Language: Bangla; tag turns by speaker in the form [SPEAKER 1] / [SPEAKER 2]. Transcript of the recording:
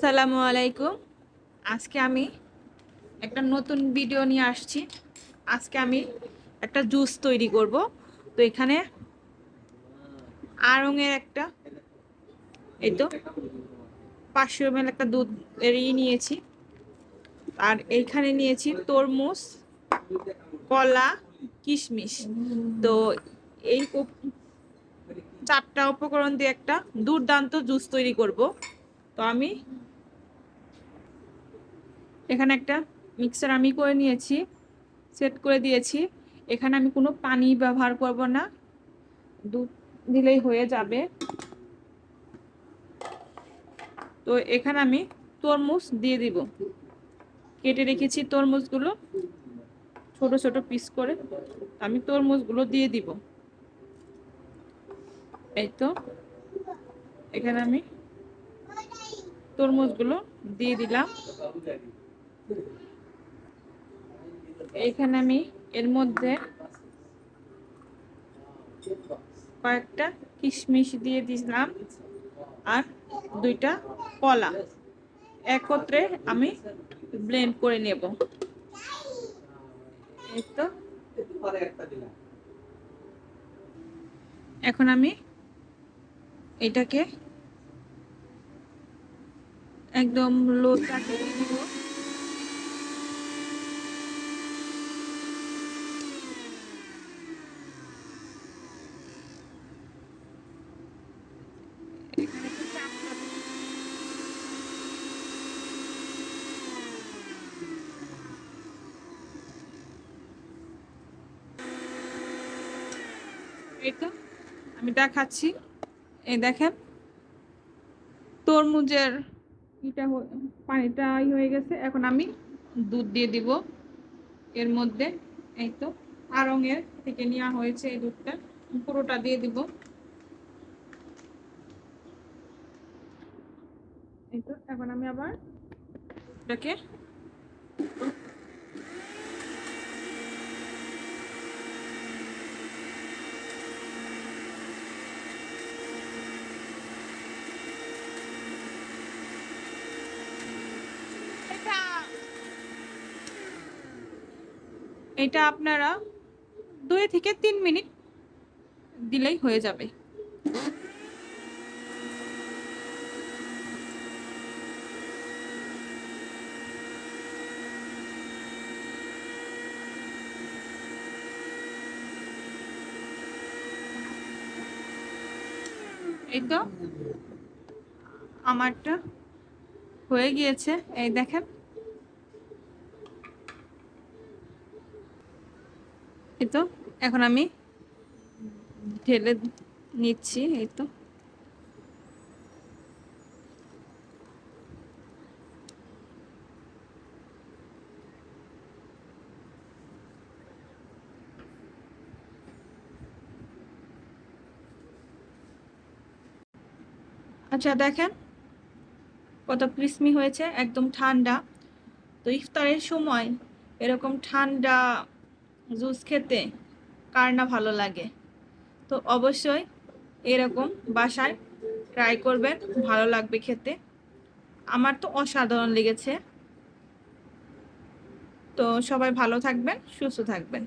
[SPEAKER 1] আসসালামু আলাইকুম। আজকে আমি একটা নতুন ভিডিও নিয়ে আসছি। আজকে আমি একটা জুস তৈরি করব। তো এখানে আড়ঙের একটা এই তো 500 ml একটা দুধ এরই নিয়েছি। আর এইখানে নিয়েছি তরমুজ, কলা, কিশমিশ। তো এই চারটা উপকরণ দিয়ে একটা দুর্দান্ত জুস তৈরি করব। তো আমি এখানে একটা মিক্সার আমি করে নিয়েছি, সেট করে দিয়েছি। এখানে আমি কোনো পানি ব্যবহার করব না, দুধ দিলেই হয়ে যাবে। তো এখানে আমি তরমুজ দিয়ে দিব, কেটে রেখেছি তরমুজগুলো ছোট ছোট পিস করে। আমি তরমুজগুলো দিয়ে দিব। এই তো এখানে আমি তরমুজগুলো দিয়ে দিলাম। এখানে আমি এর মধ্যে কয়েকটা কিশমিশ দিয়ে দিলাম আর দুইটা কলা একত্রে আমি ব্লেন্ড করে নেব। এই তো এখন আমি এটাকে একদম লো তাকে দিব। এখানে একটু চাপটা দিই। এই তো আমি দেখাচ্ছি। এই দেখেন তরমুজের পানিটা হয়ে গেছে। এখন আমি দুধ দিয়ে দিব এর মধ্যে। এই তো আড়ঙের থেকে নেওয়া হয়েছে এই দুধটা, পুরোটা দিয়ে দিব। এই তো এখন আমি আবার এটাকে এটা আপনারা 2 থেকে 3 মিনিট দিলেই হয়ে যাবে। এই তো আমারটা হয়ে গিয়েছে। এই দেখেন এই তো এখন আমি ঢেলে নিচ্ছি। এই তো আচ্ছা দেখেন কত ক্রিস্পি হয়েছে, একদম ঠান্ডা। তো ইফতারের সময় এরকম ঠান্ডা জুস খেতে কার না ভালো লাগে। তো অবশ্যই এরকম বাসায় ট্রাই করবেন, ভালো লাগবে খেতে। আমার তো অসাধারণ লেগেছে। তো সবাই ভালো থাকবেন, সুস্থ থাকবেন।